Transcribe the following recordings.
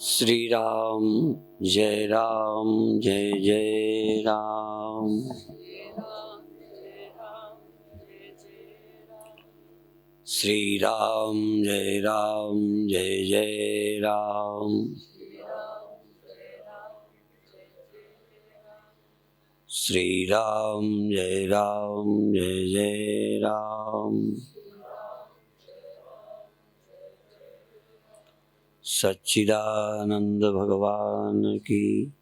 श्री राम जय जय राम। श्री राम जय जय राम। श्री राम जय जय राम। सच्चिदानंद भगवान की।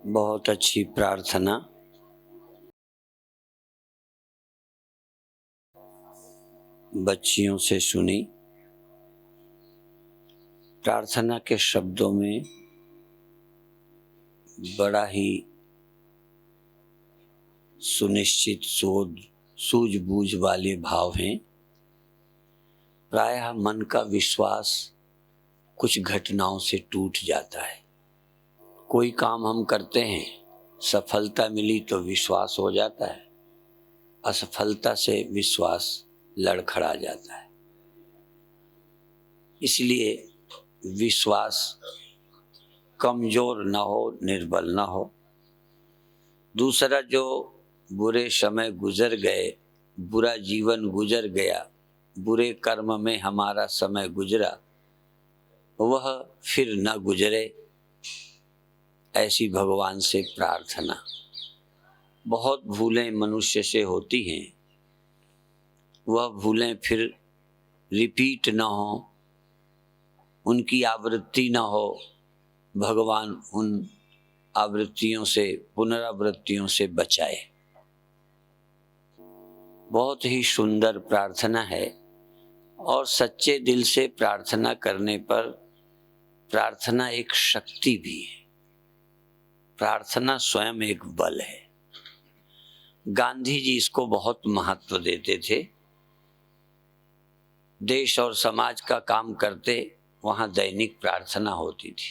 बहुत अच्छी प्रार्थना। बच्चियों से सुनी। प्रार्थना के शब्दों में बड़ा ही सुनिश्चित सूझबूझ वाले भाव हैं। प्रायः मन का विश्वास कुछ घटनाओं से टूट जाता है। कोई काम हम करते हैं, सफलता मिली तो विश्वास हो जाता है, असफलता से विश्वास लड़खड़ा जाता है। इसलिए विश्वास कमजोर न हो, निर्बल न हो। दूसरा, जो बुरे समय गुजर गए, बुरा जीवन गुजर गया, बुरे कर्म में हमारा समय गुजरा, वह फिर न गुजरे, ऐसी भगवान से प्रार्थना। बहुत भूलें मनुष्य से होती हैं, वह भूलें फिर रिपीट न हो, उनकी आवृत्ति न हो। भगवान उन आवृत्तियों से, पुनरावृत्तियों से बचाए। बहुत ही सुंदर प्रार्थना है और सच्चे दिल से प्रार्थना करने पर प्रार्थना एक शक्ति भी है। प्रार्थना स्वयं एक बल है। गांधी जी इसको बहुत महत्व देते थे। देश और समाज का काम करते, वहां दैनिक प्रार्थना होती थी।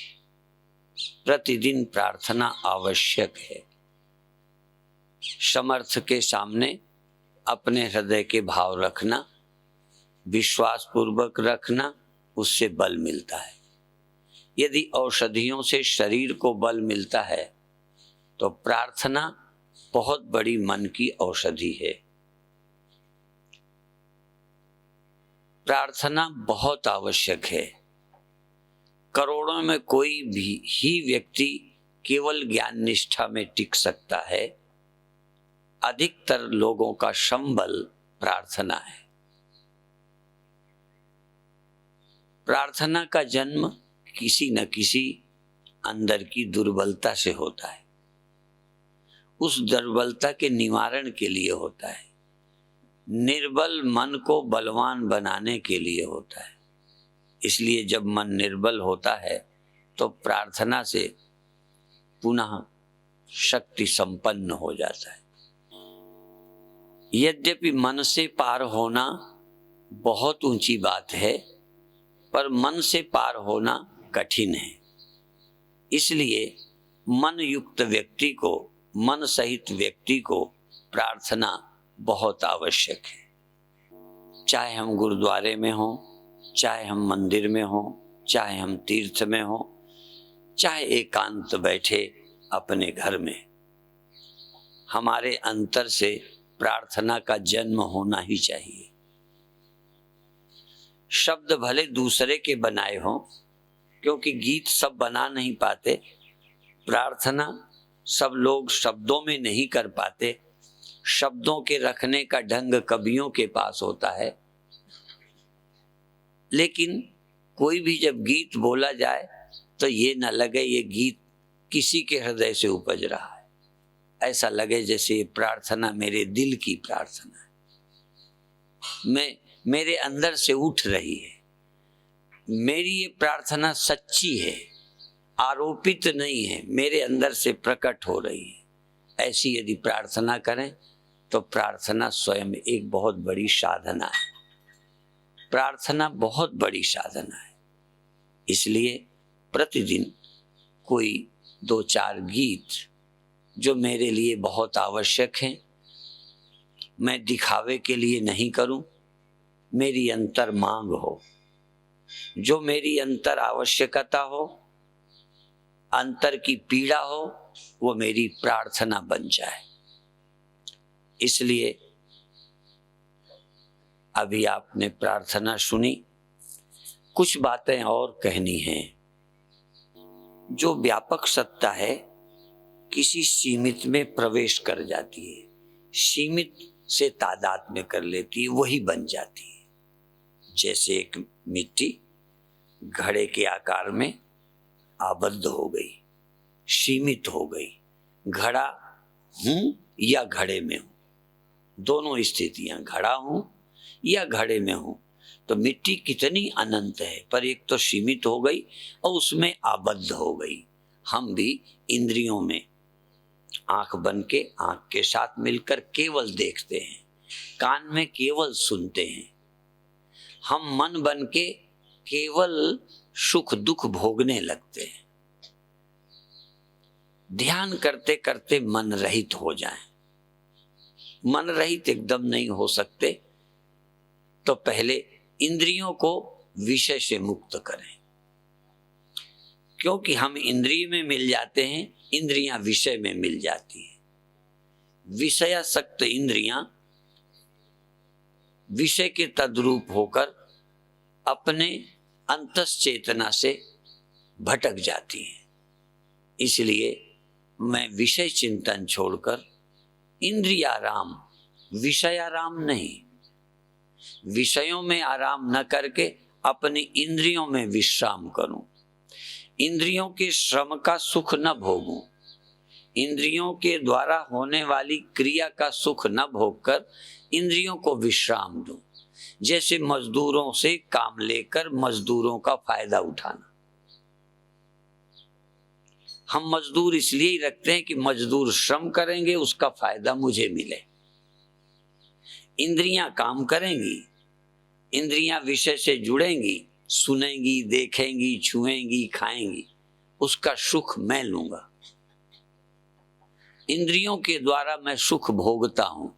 प्रतिदिन प्रार्थना आवश्यक है। समर्थ के सामने अपने हृदय के भाव रखना, विश्वास पूर्वक रखना, उससे बल मिलता है। यदि औषधियों से शरीर को बल मिलता है तो प्रार्थना बहुत बड़ी मन की औषधि है। प्रार्थना बहुत आवश्यक है। करोड़ों में कोई भी ही व्यक्ति केवल ज्ञान निष्ठा में टिक सकता है। अधिकतर लोगों का संबल प्रार्थना है। प्रार्थना का जन्म किसी न किसी अंदर की दुर्बलता से होता है। उस दुर्बलता के निवारण के लिए होता है। निर्बल मन को बलवान बनाने के लिए होता है। इसलिए जब मन निर्बल होता है तो प्रार्थना से पुनः शक्ति संपन्न हो जाता है। यद्यपि मन से पार होना बहुत ऊंची बात है, पर मन से पार होना कठिन है। इसलिए मन युक्त व्यक्ति को, मन सहित व्यक्ति को प्रार्थना बहुत आवश्यक है। चाहे हम गुरुद्वारे में हों, चाहे हम मंदिर में हों, चाहे हम तीर्थ में हों, चाहे एकांत बैठे अपने घर में, हमारे अंतर से प्रार्थना का जन्म होना ही चाहिए। शब्द भले दूसरे के बनाए हों, क्योंकि गीत सब बना नहीं पाते, प्रार्थना सब लोग शब्दों में नहीं कर पाते। शब्दों के रखने का ढंग कवियों के पास होता है। लेकिन कोई भी जब गीत बोला जाए तो ये न लगे ये गीत किसी के हृदय से उपज रहा है। ऐसा लगे जैसे ये प्रार्थना मेरे दिल की प्रार्थना है, मेरे अंदर से उठ रही है। मेरी ये प्रार्थना सच्ची है, आरोपित नहीं है, मेरे अंदर से प्रकट हो रही है। ऐसी यदि प्रार्थना करें तो प्रार्थना स्वयं एक बहुत बड़ी साधना है। प्रार्थना बहुत बड़ी साधना है। इसलिए प्रतिदिन कोई 2-4 गीत जो मेरे लिए बहुत आवश्यक हैं, मैं दिखावे के लिए नहीं करूं, मेरी अंतर मांग हो, जो मेरी अंतर आवश्यकता हो, अंतर की पीड़ा हो, वो मेरी प्रार्थना बन जाए। इसलिए अभी आपने प्रार्थना सुनी, कुछ बातें और कहनी हैं। जो व्यापक सत्ता है किसी सीमित में प्रवेश कर जाती है, सीमित से तादाद में कर लेती है, वही बन जाती है। जैसे एक मिट्टी घड़े के आकार में आबद्ध हो गई, सीमित हो गई। घड़ा हूं या घड़े में हूं, दोनों स्थितियां, घड़ा हूं या घड़े में हूं, तो मिट्टी कितनी अनंत है, पर एक तो सीमित हो गई और उसमें आबद्ध हो गई। हम भी इंद्रियों में आंख बन के आंख के साथ मिलकर केवल देखते हैं, कान में केवल सुनते हैं। हम मन बन के केवल सुख दुख भोगने लगते हैं। ध्यान करते करते मन रहित हो जाएं। मन रहित एकदम नहीं हो सकते, तो पहले इंद्रियों को विषय से मुक्त करें, क्योंकि हम इंद्रिय में मिल जाते हैं, इंद्रियां विषय में मिल जाती हैं। विषयासक्त इंद्रियां विषय के तद्रूप होकर अपने अंतस चेतना से भटक जाती हैं। इसलिए मैं विषय चिंतन छोड़कर इंद्रियाराम, विषयाराम नहीं, विषयों में आराम न करके अपनी इंद्रियों में विश्राम करूं, इंद्रियों के श्रम का सुख न भोगूं, इंद्रियों के द्वारा होने वाली क्रिया का सुख न भोगकर इंद्रियों को विश्राम दूं। जैसे मजदूरों से काम लेकर मजदूरों का फायदा उठाना। हम मजदूर इसलिए ही रखते हैं कि मजदूर श्रम करेंगे, उसका फायदा मुझे मिले। इंद्रियां काम करेंगी, इंद्रियां विषय से जुड़ेंगी, सुनेंगी, देखेंगी, छुएंगी, खाएंगी, उसका सुख मैं लूंगा। इंद्रियों के द्वारा मैं सुख भोगता हूं,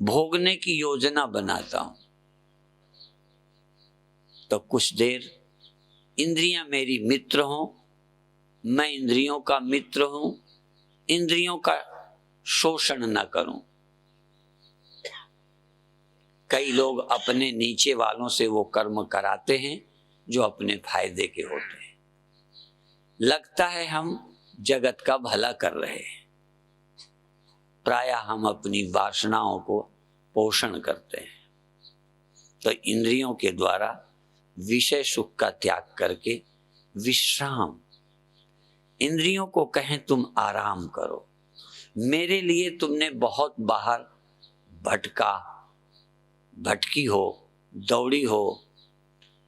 भोगने की योजना बनाता हूं, तो कुछ देर इंद्रियां मेरी मित्र हों, मैं इंद्रियों का मित्र हूं, इंद्रियों का शोषण न करूं। कई लोग अपने नीचे वालों से वो कर्म कराते हैं जो अपने फायदे के होते हैं। लगता है हम जगत का भला कर रहे हैं, प्रायः हम अपनी वासनाओं को पोषण करते हैं। तो इंद्रियों के द्वारा विषय सुख का त्याग करके विश्राम, इंद्रियों को कहें तुम आराम करो, मेरे लिए तुमने बहुत बाहर भटकी हो, दौड़ी हो,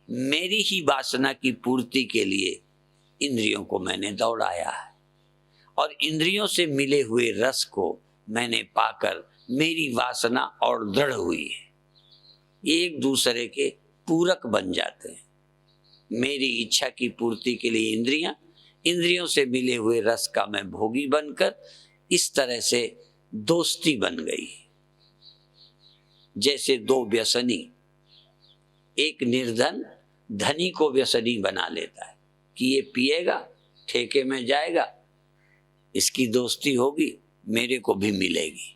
मेरी ही वासना की पूर्ति के लिए इंद्रियों को मैंने दौड़ाया है, और इंद्रियों से मिले हुए रस को मैंने पाकर मेरी वासना और दृढ़ हुई है। ये एक दूसरे के पूरक बन जाते हैं। मेरी इच्छा की पूर्ति के लिए इंद्रियां, इंद्रियों से मिले हुए रस का मैं भोगी बनकर इस तरह से दोस्ती बन गई। जैसे दो व्यसनी, एक निर्धन धनी को व्यसनी बना लेता है कि ये पिएगा, ठेके में जाएगा, इसकी दोस्ती होगी, मेरे को भी मिलेगी।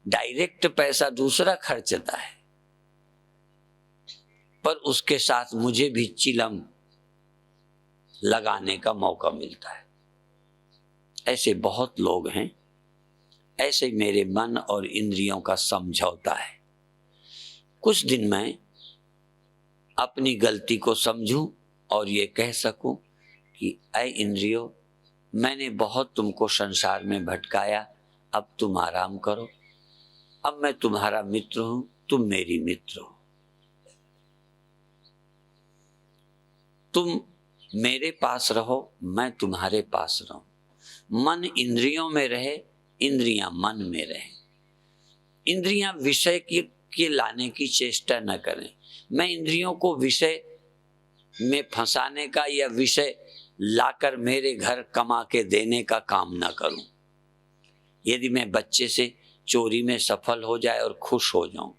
डायरेक्ट पैसा दूसरा खर्चता है, पर उसके साथ मुझे भी चिलम लगाने का मौका मिलता है। ऐसे बहुत लोग हैं। ऐसे मेरे मन और इंद्रियों का समझौता है। कुछ दिन मैं अपनी गलती को समझूं और ये कह सकूं कि ऐ इंद्रियों, मैंने बहुत तुमको संसार में भटकाया, अब तुम आराम करो। अब मैं तुम्हारा मित्र हूं, तुम मेरी मित्र हो। तुम मेरे पास रहो, मैं तुम्हारे पास रहूं। मन इंद्रियों में रहे, इंद्रियां मन में रहे। इंद्रियां विषय के लाने की चेष्टा न करें। मैं इंद्रियों को विषय में फंसाने का या विषय लाकर मेरे घर कमा के देने का काम न करूं। यदि मैं बच्चे से चोरी में सफल हो जाए और खुश हो जाऊं,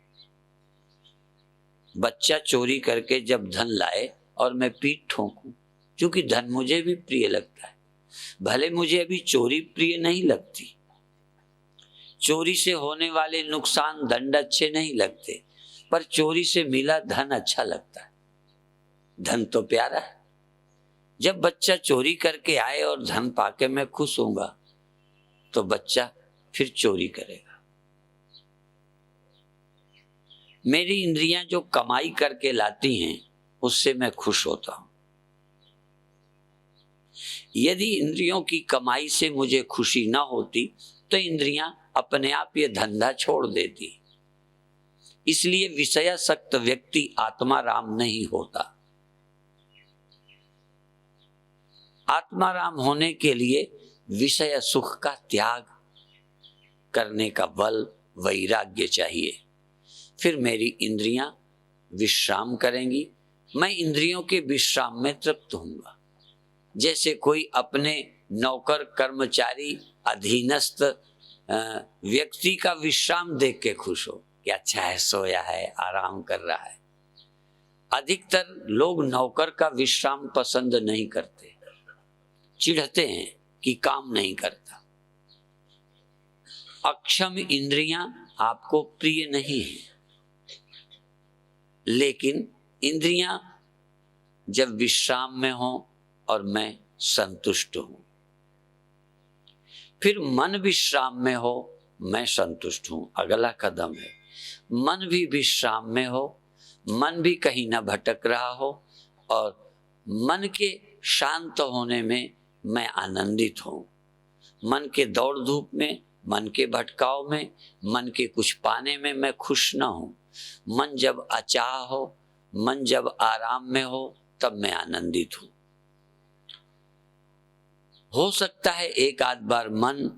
बच्चा चोरी करके जब धन लाए और मैं पीठ ठोकूं, क्योंकि धन मुझे भी प्रिय लगता है। भले मुझे अभी चोरी प्रिय नहीं लगती, चोरी से होने वाले नुकसान दंड अच्छे नहीं लगते, पर चोरी से मिला धन अच्छा लगता है। धन तो प्यारा है। जब बच्चा चोरी करके आए और धन पाके मैं खुश होऊंगा तो बच्चा फिर चोरी करेगा। मेरी इंद्रियां जो कमाई करके लाती हैं उससे मैं खुश होता हूं। यदि इंद्रियों की कमाई से मुझे खुशी ना होती तो इंद्रियां अपने आप ये धंधा छोड़ देती। इसलिए विषयासक्त व्यक्ति आत्माराम नहीं होता। आत्माराम होने के लिए विषय सुख का त्याग करने का बल, वैराग्य चाहिए। फिर मेरी इंद्रियां विश्राम करेंगी, मैं इंद्रियों के विश्राम में तृप्त होऊंगा। जैसे कोई अपने नौकर, कर्मचारी, अधीनस्थ व्यक्ति का विश्राम देख के खुश हो कि अच्छा है, सोया है, आराम कर रहा है। अधिकतर लोग नौकर का विश्राम पसंद नहीं करते, चिढ़ते हैं कि काम नहीं करता। अक्षम इंद्रियां आपको प्रिय नहीं है, लेकिन इंद्रियां जब विश्राम में हो और मैं संतुष्ट हूं, फिर मन विश्राम में हो, मैं संतुष्ट हूं, अगला कदम है। मन भी विश्राम में हो, मन भी कहीं ना भटक रहा हो और मन के शांत होने में मैं आनंदित हूं। मन के दौड़ धूप में, मन के भटकाव में, मन के कुछ पाने में मैं खुश ना हूं। मन जब अचाह हो, मन जब आराम में हो, तब मैं आनंदित हूं। हो सकता है एक आध बार मन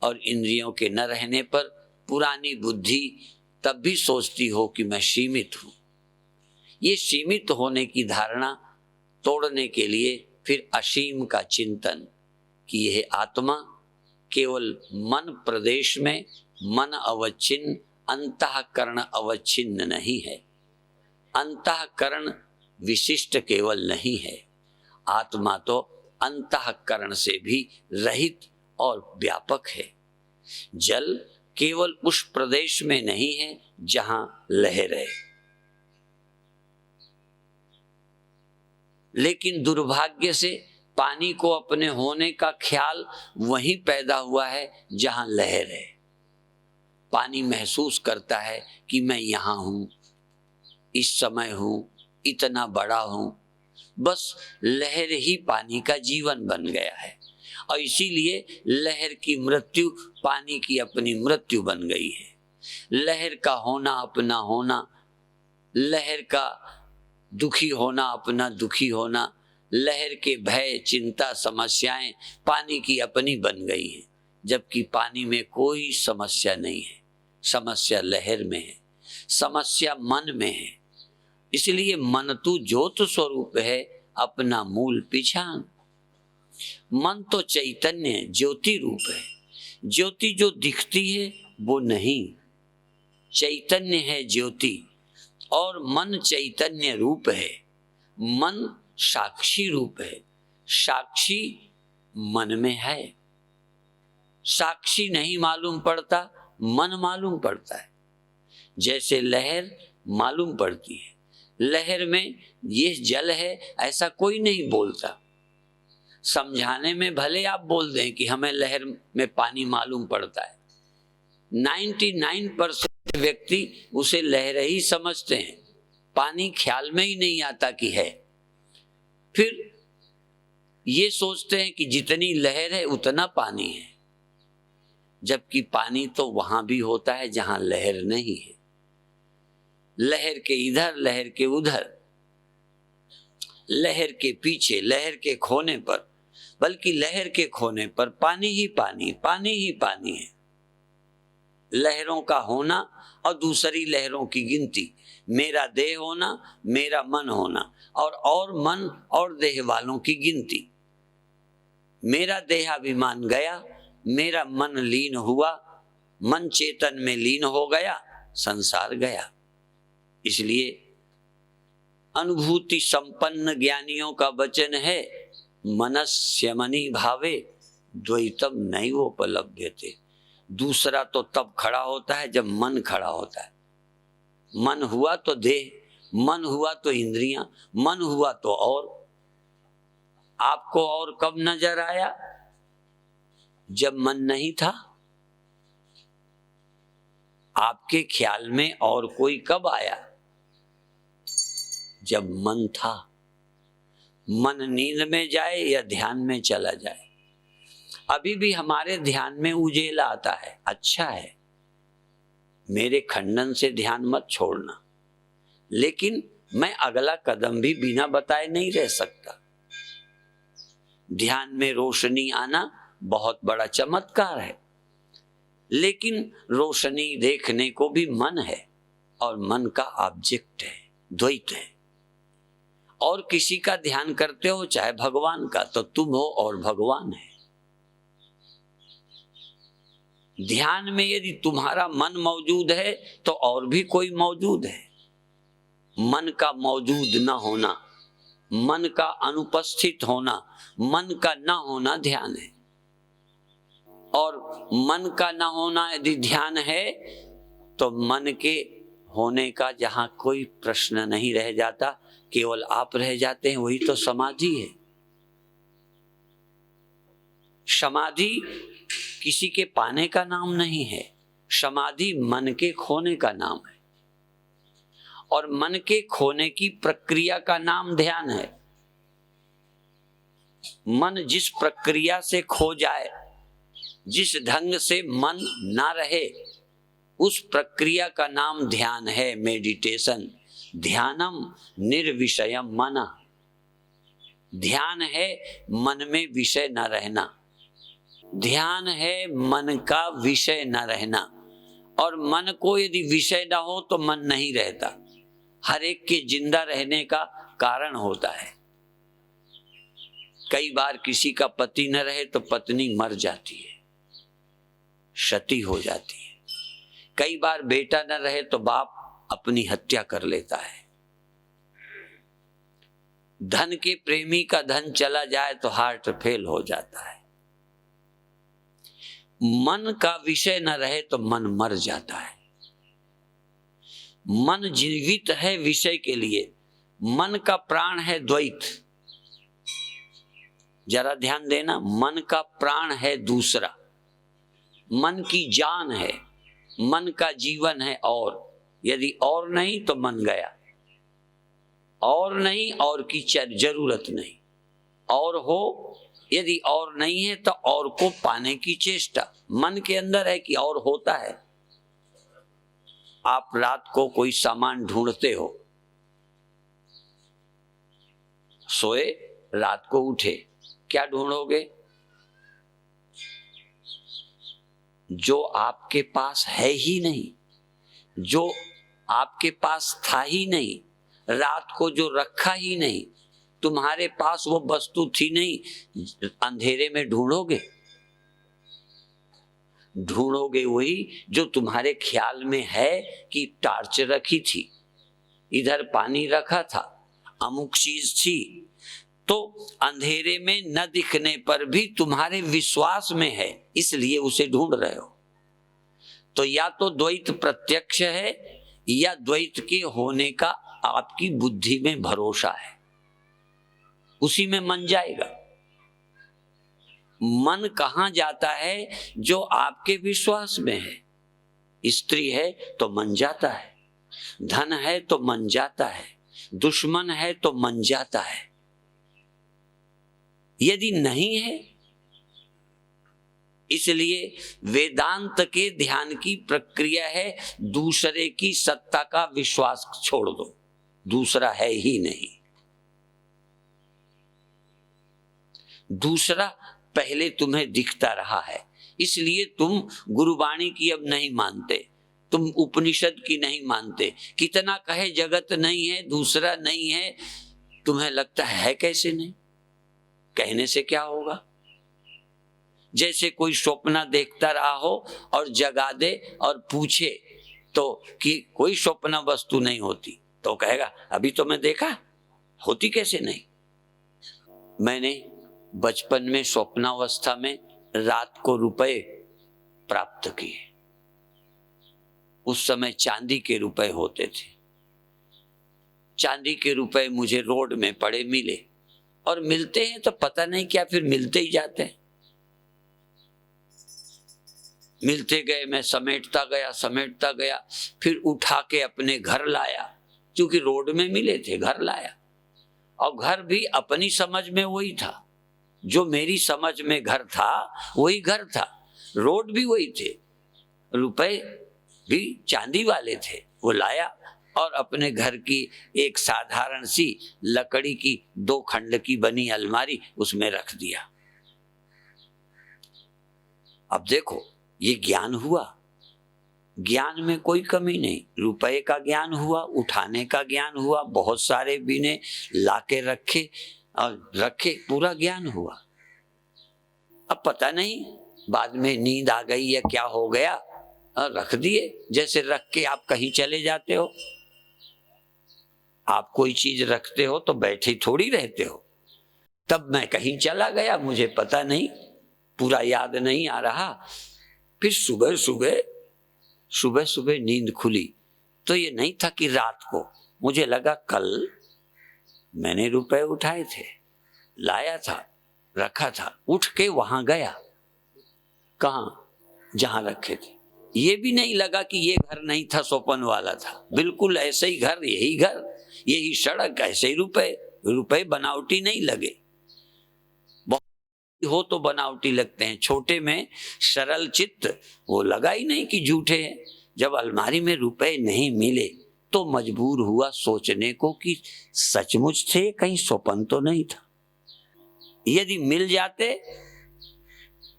और इंद्रियों के न रहने पर पुरानी बुद्धि तब भी सोचती हो कि मैं सीमित हूं। ये सीमित होने की धारणा तोड़ने के लिए फिर असीम का चिंतन कि यह आत्मा केवल मन प्रदेश में मन अवच्छिन्न, अंतःकरण अवच्छिन्न नहीं है। अंतःकरण विशिष्ट केवल नहीं है, आत्मा तो अंतःकरण से भी रहित और व्यापक है। जल केवल उस प्रदेश में नहीं है जहां लहर है, लेकिन दुर्भाग्य से पानी को अपने होने का ख्याल वहीं पैदा हुआ है जहां लहर है। पानी महसूस करता है कि मैं यहां हूं, इस समय हूं, इतना बड़ा हूं। बस लहर ही पानी का जीवन बन गया है और इसीलिए लहर की मृत्यु पानी की अपनी मृत्यु बन गई है। लहर का होना अपना होना, लहर का दुखी होना अपना दुखी होना, लहर के भय, चिंता, समस्याएं पानी की अपनी बन गई हैं, जबकि पानी में कोई समस्या नहीं है। समस्या लहर में है, समस्या मन में है। इसलिए मन तू ज्योत स्वरूप है, अपना मूल पिछान। मन तो चैतन्य ज्योति रूप है। ज्योति जो दिखती है वो नहीं, चैतन्य है ज्योति, और मन चैतन्य रूप है। मन साक्षी रूप है, साक्षी मन में है। साक्षी नहीं मालूम पड़ता, मन मालूम पड़ता है। जैसे लहर मालूम पड़ती है, लहर में ये जल है ऐसा कोई नहीं बोलता। समझाने में भले आप बोल दें कि हमें लहर में पानी मालूम पड़ता है, 99% व्यक्ति उसे लहर ही समझते हैं, पानी ख्याल में ही नहीं आता कि है। फिर ये सोचते हैं कि जितनी लहर है उतना पानी है, जबकि पानी तो वहां भी होता है जहां लहर नहीं है। लहर के इधर, लहर के उधर, लहर के पीछे, लहर के खोने पर, बल्कि लहर के खोने पर पानी ही पानी, पानी ही पानी है। लहरों का होना और दूसरी लहरों की गिनती, मेरा देह होना, मेरा मन होना, और मन और देह वालों की गिनती। मेरा देहाभिमान गया, मेरा मन लीन हुआ, मन चेतन में लीन हो गया, संसार गया। इसलिए अनुभूति संपन्न ज्ञानियों का वचन है, मनस्यमनि भावे द्वैतम नैवोपलभ्यते। दूसरा तो तब खड़ा होता है जब मन खड़ा होता है। मन हुआ तो देह, मन हुआ तो इंद्रियां, मन हुआ तो और। आपको और कब नजर आया? जब मन नहीं था। आपके ख्याल में और कोई कब आया? जब मन था। मन नींद में जाए या ध्यान में चला जाए, अभी भी हमारे ध्यान में उजेला आता है। अच्छा है, मेरे खंडन से ध्यान मत छोड़ना, लेकिन मैं अगला कदम भी बिना बताए नहीं रह सकता। ध्यान में रोशनी आना बहुत बड़ा चमत्कार है, लेकिन रोशनी देखने को भी मन है, और मन का ऑब्जेक्ट है, द्वैत है। और किसी का ध्यान करते हो, चाहे भगवान का, तो तुम हो और भगवान है। ध्यान में यदि तुम्हारा मन मौजूद है तो और भी कोई मौजूद है। मन का मौजूद न होना, मन का अनुपस्थित होना, मन का न होना ध्यान है। और मन का न होना यदि ध्यान है तो मन के होने का जहां कोई प्रश्न नहीं रह जाता, केवल आप रह जाते हैं, वही तो समाधि है। समाधि किसी के पाने का नाम नहीं है, समाधि मन के खोने का नाम है। और मन के खोने की प्रक्रिया का नाम ध्यान है। मन जिस प्रक्रिया से खो जाए, जिस ढंग से मन ना रहे, उस प्रक्रिया का नाम ध्यान है, मेडिटेशन। ध्यानम निर्विषयम मना। ध्यान है मन में विषय न रहना, ध्यान है मन का विषय न रहना। और मन को यदि विषय न हो तो मन नहीं रहता। हर एक के जिंदा रहने का कारण होता है। कई बार किसी का पति न रहे तो पत्नी मर जाती है, क्षति हो जाती है। कई बार बेटा न रहे तो बाप अपनी हत्या कर लेता है। धन के प्रेमी का धन चला जाए तो हार्ट फेल हो जाता है। मन का विषय न रहे तो मन मर जाता है। मन जीवित है विषय के लिए, मन का प्राण है द्वैत। जरा ध्यान देना, मन का प्राण है दूसरा, मन की जान है, मन का जीवन है। और यदि और नहीं तो मन गया, और नहीं और की जरूरत नहीं। और हो यदि और नहीं है तो और को पाने की चेष्टा मन के अंदर है कि और होता है। आप रात को कोई सामान ढूंढते हो, सोए, रात को उठे, क्या ढूंढोगे? जो आपके पास है ही नहीं, जो आपके पास था ही नहीं, रात को जो रखा ही नहीं, तुम्हारे पास वो वस्तु थी नहीं, अंधेरे में ढूंढोगे? ढूंढोगे वही जो तुम्हारे ख्याल में है कि टार्च रखी थी, इधर पानी रखा था, अमुक चीज थी। तो अंधेरे में न दिखने पर भी तुम्हारे विश्वास में है, इसलिए उसे ढूंढ रहे हो। तो या तो द्वैत प्रत्यक्ष है या द्वैत के होने का आपकी बुद्धि में भरोसा है, उसी में मन जाएगा। मन कहां जाता है? जो आपके विश्वास में है। स्त्री है तो मन जाता है, धन है तो मन जाता है, दुश्मन है तो मन जाता है। यदि नहीं है, इसलिए वेदांत के ध्यान की प्रक्रिया है दूसरे की सत्ता का विश्वास छोड़ दो, दूसरा है ही नहीं। दूसरा पहले तुम्हें दिखता रहा है, इसलिए तुम गुरुवाणी की अब नहीं मानते, तुम उपनिषद की नहीं मानते। कितना कहे जगत नहीं है, दूसरा नहीं है, तुम्हें लगता है कैसे नहीं? कहने से क्या होगा? जैसे कोई स्वप्न देखता रहा हो और जगा दे और पूछे तो कि कोई स्वप्न वस्तु नहीं होती, तो कहेगा अभी तो मैं देखा, होती कैसे नहीं। मैंने बचपन में स्वप्नावस्था में रात को रुपए प्राप्त किए। उस समय चांदी के रुपए होते थे। चांदी के रुपए मुझे रोड में पड़े मिले, और मिलते हैं तो पता नहीं क्या, फिर मिलते ही जाते हैं। मिलते गए, मैं समेटता गया, फिर उठा के अपने घर लाया, क्योंकि रोड में मिले थे, घर लाया। और घर भी अपनी समझ में वही था, जो मेरी समझ में घर था वही घर था, रोड भी वही थे, रुपए भी चांदी वाले थे। वो लाया और अपने घर की एक साधारण सी लकड़ी की 2 खंड की बनी अलमारी, उसमें रख दिया। अब देखो, ये ज्ञान हुआ, ज्ञान में कोई कमी नहीं। रुपए का ज्ञान हुआ, उठाने का ज्ञान हुआ, बहुत सारे बिने लाके रखे और रखे, पूरा ज्ञान हुआ। अब पता नहीं बाद में नींद आ गई या क्या हो गया, रख दिए। जैसे रख के आप कहीं चले जाते हो, आप कोई चीज रखते हो तो बैठे थोड़ी रहते हो। तब मैं कहीं चला गया, मुझे पता नहीं, पूरा याद नहीं आ रहा। फिर सुबह सुबह नींद खुली तो ये नहीं था कि रात को, मुझे लगा कल मैंने रुपए उठाए थे, लाया था, रखा था। उठ के वहां गया, कहां, जहां रखे थे। ये भी नहीं लगा कि ये घर नहीं था, स्वप्न वाला था, बिल्कुल ऐसे ही घर, यही घर, यही सड़क, ऐसे ही रुपए बनावटी नहीं लगे। बहुत हो तो बनावटी लगते हैं, छोटे में सरल चित्त, वो लगा ही नहीं कि झूठे हैं। जब अलमारी में रुपए नहीं मिले तो मजबूर हुआ सोचने को कि सचमुच थे, कहीं स्वप्न तो नहीं था। यदि मिल जाते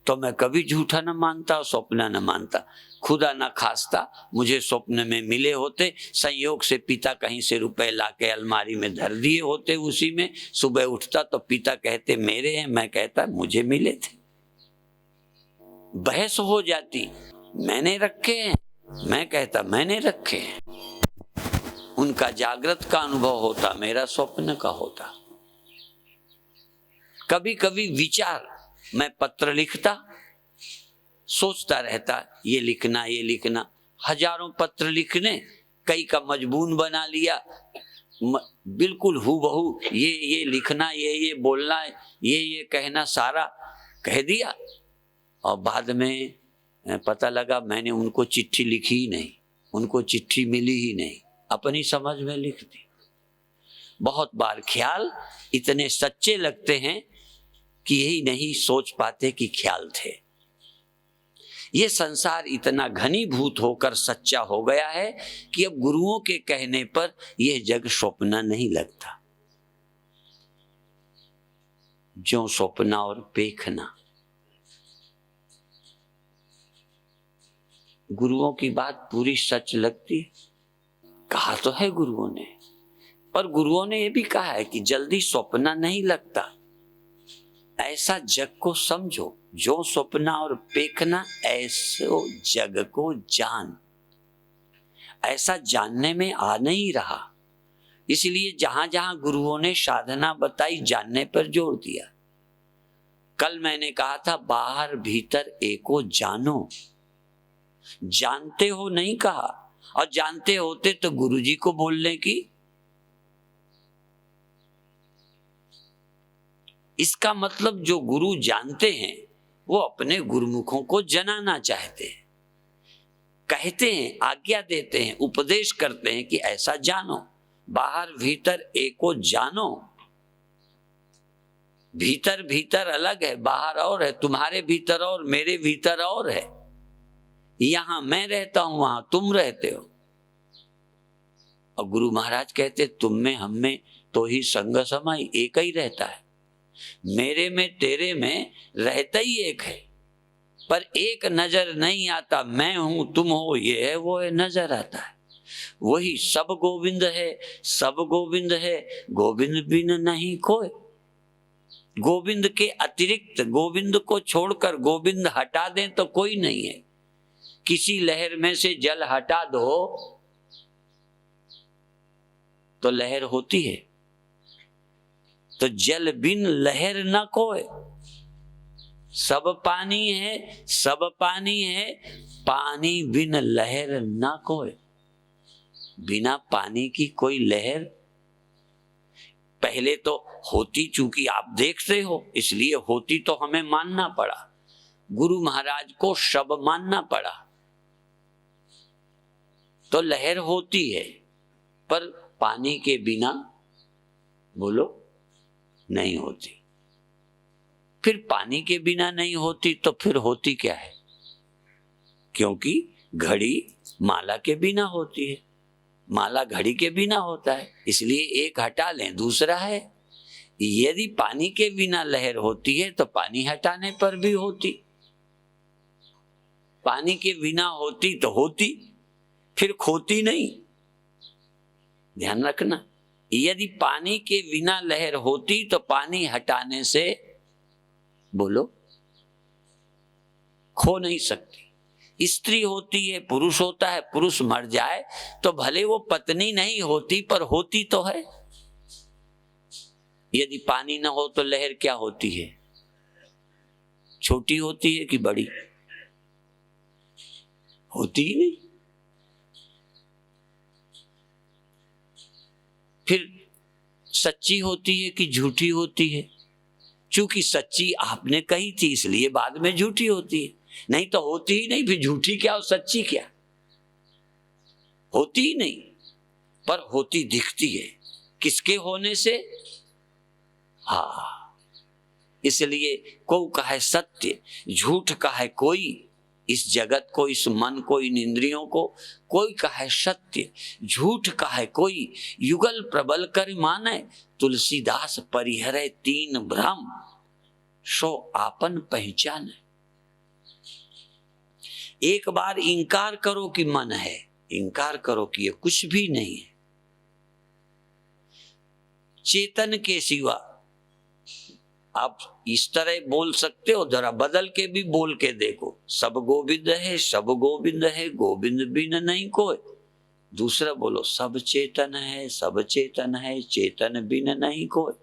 तो मैं कभी झूठा न मानता, स्वप्न न मानता। खुदा न खास्ता मुझे स्वप्न में मिले होते, संयोग से पिता कहीं से रुपए लाके अलमारी में धर दिए होते, उसी में सुबह उठता तो पिता कहते मेरे हैं, मैं कहता मुझे मिले थे। बहस हो जाती, मैंने रखे हैं, मैं कहता मैंने रखे हैं। उनका जागृत का अनुभव होता, मेरा स्वप्न का होता। कभी कभी विचार, मैं पत्र लिखता, सोचता रहता ये लिखना, हजारों पत्र लिखने, कई का मजबून बना लिया, बिल्कुल हूबहू ये लिखना, ये बोलना, ये कहना, सारा कह दिया। और बाद में पता लगा मैंने उनको चिट्ठी लिखी ही नहीं, उनको चिट्ठी मिली ही नहीं, अपनी समझ में लिख दी। बहुत बार ख्याल इतने सच्चे लगते हैं कि यही नहीं सोच पाते कि ख्याल थे। ये संसार इतना घनीभूत होकर सच्चा हो गया है कि अब गुरुओं के कहने पर यह जग स्वप्न नहीं लगता। जो स्वप्ना और पेखना, गुरुओं की बात पूरी सच लगती है। कहा तो है गुरुओं ने, पर गुरुओं ने यह भी कहा है कि जल्दी स्वप्न नहीं लगता, ऐसा जग को समझो, जो स्वप्ना और पेखना ऐसे जग को जान। ऐसा जानने में आ नहीं रहा, इसलिए जहां जहां गुरुओं ने साधना बताई, जानने पर जोर दिया। कल मैंने कहा था बाहर भीतर एको जानो, जानते हो नहीं कहा, और जानते होते तो गुरुजी को बोलने की। इसका मतलब जो गुरु जानते हैं वो अपने गुरुमुखों को जनाना चाहते हैं, कहते हैं, आज्ञा देते हैं, उपदेश करते हैं कि ऐसा जानो, बाहर भीतर एको जानो। भीतर भीतर अलग है, बाहर और है, तुम्हारे भीतर और मेरे भीतर और है। यहां मैं रहता हूं, वहां तुम रहते हो। और गुरु महाराज कहते तुम में हम में तो ही संग समाई, एक ही रहता है। मेरे में तेरे में रहता ही एक है, पर एक नजर नहीं आता, मैं हूं तुम हो, ये है वो है, नजर आता है। वही सब गोविंद है, सब गोविंद है, गोविंद बिन नहीं कोई। गोविंद के अतिरिक्त, गोविंद को छोड़कर गोविंद हटा दें तो कोई नहीं है। किसी लहर में से जल हटा दो तो लहर होती है। तो जल बिन लहर न कोय, सब पानी है, सब पानी है, पानी बिन लहर न कोय। बिना पानी की कोई लहर पहले तो होती, चूंकि आप देखते हो इसलिए होती, तो हमें मानना पड़ा, गुरु महाराज को शब मानना पड़ा। तो लहर होती है, पर पानी के बिना बोलो नहीं होती। फिर पानी के बिना नहीं होती तो फिर होती क्या है? क्योंकि घड़ी माला के बिना होती है, माला घड़ी के बिना होता है, इसलिए एक हटा लें दूसरा है। यदि पानी के बिना लहर होती है तो पानी हटाने पर भी होती, पानी के बिना होती तो होती, फिर खोती नहीं। ध्यान रखना, यदि पानी के बिना लहर होती तो पानी हटाने से बोलो खो नहीं सकती। स्त्री होती है, पुरुष होता है, पुरुष मर जाए तो भले वो पत्नी नहीं होती पर होती तो है। यदि पानी ना हो तो लहर क्या होती है? छोटी होती है कि बड़ी? होती ही नहीं। फिर सच्ची होती है कि झूठी होती है? चूंकि सच्ची आपने कही थी इसलिए बाद में झूठी होती है, नहीं तो होती ही नहीं। फिर झूठी क्या और सच्ची क्या? होती ही नहीं, पर होती दिखती है। किसके होने से? हाँ, इसलिए को कहे सत्य, झूठ कहे कोई, इस जगत को, इस मन को, इन इंद्रियों को कोई कहे सत्य, झूठ कहे कोई, युगल प्रबल कर माने, तुलसीदास परिहरे तीन भ्रम, सो आपन पहचान। एक बार इंकार करो कि मन है, इंकार करो कि ये कुछ भी नहीं है। चेतन के सिवा आप इस तरह बोल सकते हो, जरा बदल के भी बोल के देखो, सब गोविंद है, सब गोविंद है, गोविंद बिन नहीं कोई। दूसरा बोलो, सब चेतन है, सब चेतन है, चेतन बिन नहीं कोई।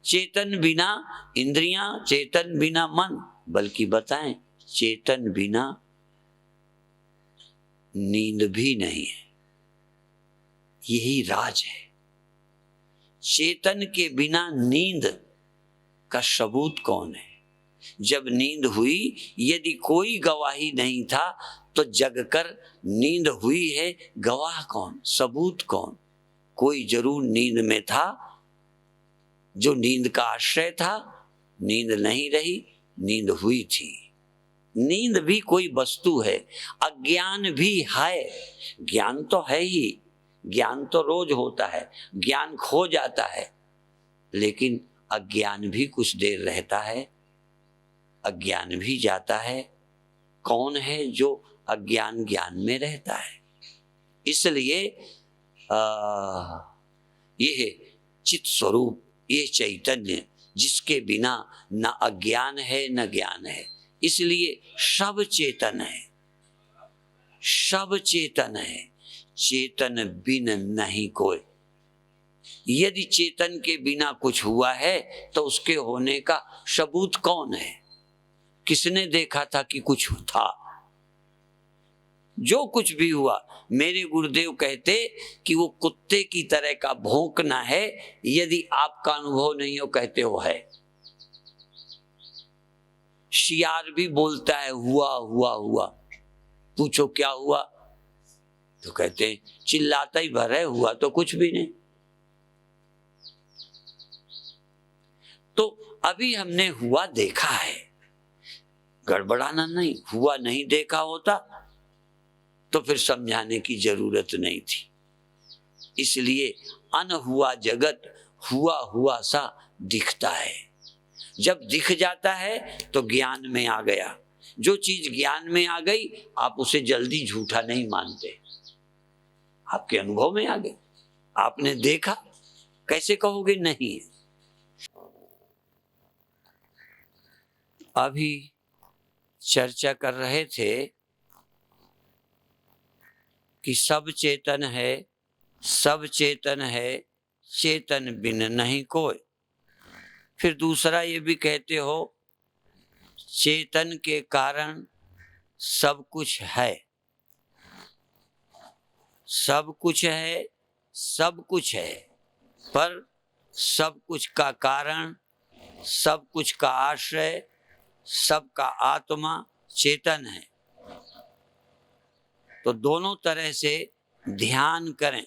चेतन बिना इंद्रियां, चेतन बिना मन, बल्कि बताएं चेतन बिना नींद भी नहीं है। यही राज है। चेतन के बिना नींद का सबूत कौन है? जब नींद हुई, यदि कोई गवाही नहीं था तो जगकर नींद हुई है, गवाह कौन, सबूत कौन? कोई जरूर नींद में था, जो नींद का आश्रय था। नींद नहीं रही, नींद हुई थी। नींद भी कोई वस्तु है, अज्ञान भी है। ज्ञान तो है ही, ज्ञान तो रोज होता है, ज्ञान खो जाता है, लेकिन अज्ञान भी कुछ देर रहता है, अज्ञान भी जाता है। कौन है जो अज्ञान ज्ञान में रहता है? इसलिए ये चित स्वरूप, ये चैतन्य, जिसके बिना न अज्ञान है न ज्ञान है, इसलिए सब चेतन है, सब चेतन है, चेतन बिन नहीं कोई। यदि चेतन के बिना कुछ हुआ है तो उसके होने का सबूत कौन है? किसने देखा था कि कुछ था? जो कुछ भी हुआ, मेरे गुरुदेव कहते कि वो कुत्ते की तरह का भौंकना है, यदि आपका अनुभव नहीं हो कहते हो है। शियार भी बोलता है हुआ हुआ हुआ, पूछो क्या हुआ तो कहते चिल्लाता ही भर है, हुआ तो कुछ भी नहीं। तो अभी हमने हुआ देखा है, गड़बड़ाना नहीं। हुआ नहीं देखा होता तो फिर समझाने की जरूरत नहीं थी। इसलिए अनहुआ जगत हुआ हुआ सा दिखता है। जब दिख जाता है तो ज्ञान में आ गया। जो चीज ज्ञान में आ गई, आप उसे जल्दी झूठा नहीं मानते, आपके अनुभव में आ गई, आपने देखा, कैसे कहोगे नहीं? अभी चर्चा कर रहे थे कि सब चेतन है, सब चेतन है, चेतन बिन नहीं कोई। फिर दूसरा ये भी कहते हो, चेतन के कारण सब कुछ है। सब कुछ है, सब कुछ है, पर सब कुछ का कारण, सब कुछ का आश्रय, सबका आत्मा चेतन है। तो दोनों तरह से ध्यान करें।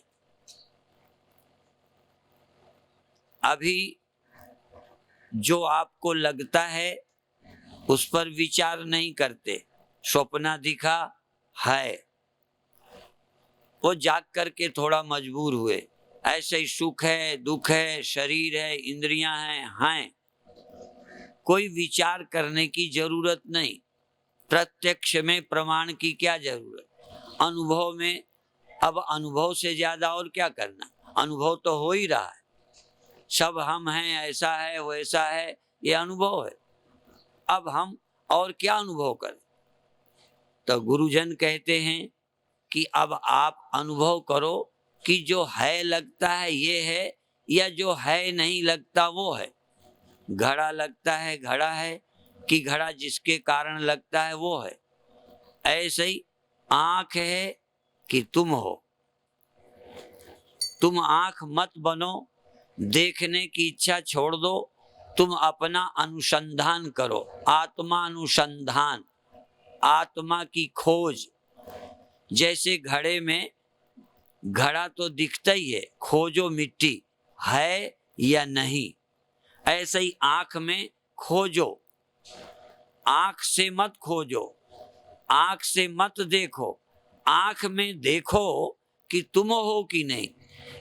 अभी जो आपको लगता है उस पर विचार नहीं करते। स्वप्न दिखा है, वो जाग करके थोड़ा मजबूर हुए, ऐसे ही सुख है, दुख है, शरीर है, इंद्रियां हैं। कोई विचार करने की जरूरत नहीं। प्रत्यक्ष में प्रमाण की क्या जरूरत, अनुभव में। अब अनुभव से ज्यादा और क्या करना, अनुभव तो हो ही रहा है। सब हम हैं, ऐसा है, वैसा है, ये अनुभव है। अब हम और क्या अनुभव करें। तो गुरुजन कहते हैं कि अब आप अनुभव करो कि जो है लगता है ये है, या जो है नहीं लगता वो है। घड़ा लगता है घड़ा है, कि घड़ा जिसके कारण लगता है वो है। ऐसे ही आंख है कि तुम हो। तुम आंख मत बनो, देखने की इच्छा छोड़ दो, तुम अपना अनुसंधान करो। आत्मा अनुसंधान, आत्मा की खोज। जैसे घड़े में, घड़ा तो दिखता ही है, खोजो मिट्टी है या नहीं। ऐसे ही आंख में खोजो। आंख से मत खोजो, आंख से मत देखो, आंख में देखो कि तुम हो कि नहीं।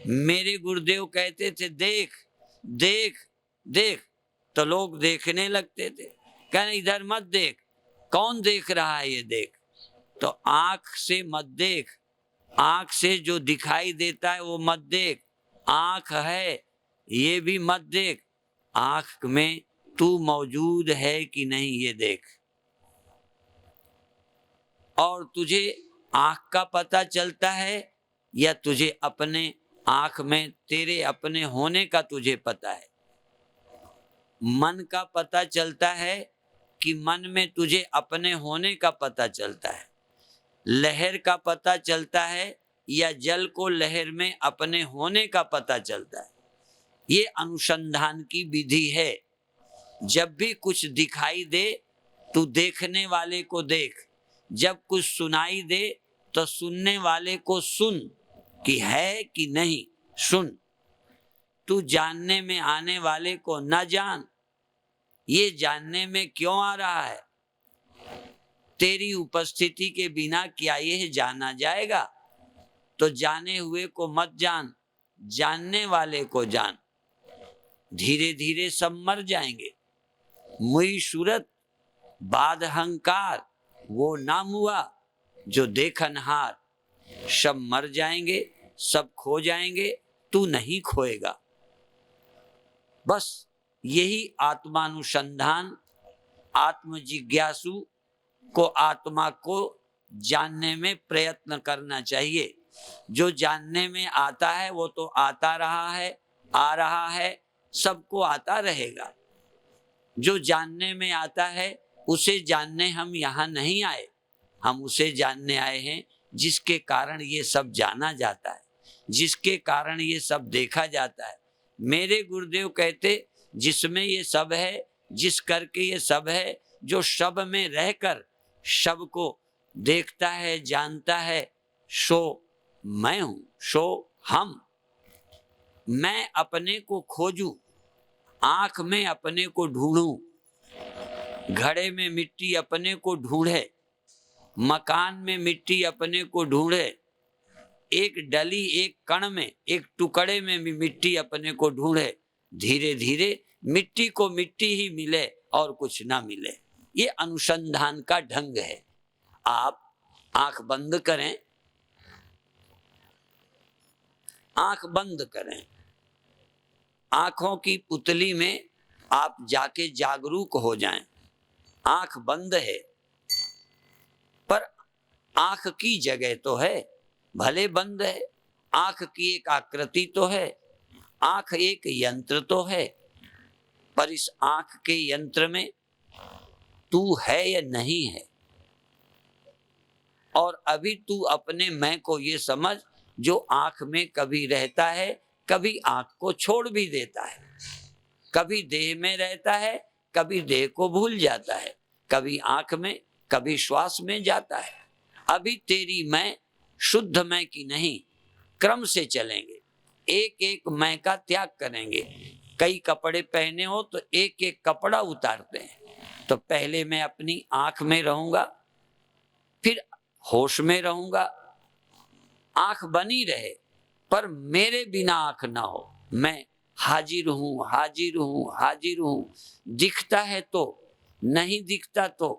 मेरे गुरुदेव कहते थे, देख देख देख, तो लोग देखने लगते थे। कहने इधर मत देख, कौन देख रहा है ये देख। तो आंख से मत देख, आंख से जो दिखाई देता है वो मत देख। आंख है ये भी मत देख, आंख में तू मौजूद है कि नहीं ये देख। और तुझे आंख का पता चलता है या तुझे अपने आंख में तेरे अपने होने का तुझे पता है। मन का पता चलता है कि मन में तुझे अपने होने का पता चलता है। लहर का पता चलता है या जल को लहर में अपने होने का पता चलता है। ये अनुसंधान की विधि है। जब भी कुछ दिखाई दे तू देखने वाले को देख, जब कुछ सुनाई दे तो सुनने वाले को सुन कि है कि नहीं, सुन। तू जानने में आने वाले को न जान, ये जानने में क्यों आ रहा है। तेरी उपस्थिति के बिना क्या यह जाना जाएगा। तो जाने हुए को मत जान, जानने वाले को जान। धीरे धीरे सब मर जाएंगे। मुई सूरत बाद अहंकार, वो नाम हुआ जो देखनहार। सब मर जाएंगे, सब खो जाएंगे, तू नहीं खोएगा। बस यही आत्मानुसंधान, आत्म जिज्ञासु को आत्मा को जानने में प्रयत्न करना चाहिए। जो जानने में आता है वो तो आता रहा है, आ रहा है, सबको आता रहेगा। जो जानने में आता है उसे जानने हम यहाँ नहीं आए, हम उसे जानने आए हैं जिसके कारण ये सब जाना जाता है, जिसके कारण ये सब देखा जाता है। मेरे गुरुदेव कहते, जिसमें ये सब है, जिस करके ये सब है, जो सब में रहकर सब को देखता है, जानता है, सो मैं हूं, सो हम। मैं अपने को खोजूं, आंख में अपने को ढूंढूं, घड़े में मिट्टी अपने को ढूंढे, मकान में मिट्टी अपने को ढूंढे, एक डली, एक कण में, एक टुकड़े में भी मिट्टी अपने को ढूंढे। धीरे धीरे मिट्टी को मिट्टी ही मिले और कुछ ना मिले। ये अनुसंधान का ढंग है। आप आंख बंद करें, आंख बंद करें, आंखों की पुतली में आप जाके जागरूक हो जाएं। आंख बंद है पर आंख की जगह तो है, भले बंद है आंख की एक आकृति तो है, आंख एक यंत्र तो है, पर इस आंख के यंत्र में तू है या नहीं है। और अभी तू अपने मैं को ये समझ, जो आंख में कभी रहता है, कभी आंख को छोड़ भी देता है, कभी देह में रहता है, कभी देह को भूल जाता है, कभी आंख में, कभी श्वास में जाता है। अभी तेरी मैं शुद्ध मैं की नहीं, क्रम से चलेंगे, एक एक मैं का त्याग करेंगे। कई कपड़े पहने हो तो एक एक कपड़ा उतारते हैं। तो पहले मैं अपनी आंख में रहूंगा, फिर होश में रहूंगा, आंख बनी रहे पर मेरे बिना आंख ना हो। मैं हाजिर हूं, हाजिर हूं, हाजिर हूं। दिखता है तो, नहीं दिखता तो,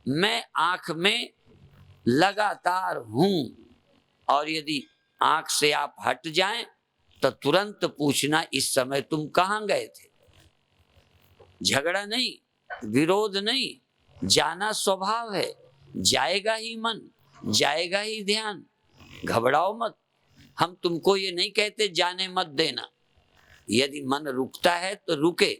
मैं आंख में लगातार हूं। और यदि आंख से आप हट जाएं तो तुरंत पूछना, इस समय तुम कहां गए थे। झगड़ा नहीं, विरोध नहीं, जाना स्वभाव है, जाएगा ही मन, जाएगा ही ध्यान। घबराओ मत। हम तुमको ये नहीं कहते जाने मत देना। यदि मन रुकता है तो रुके,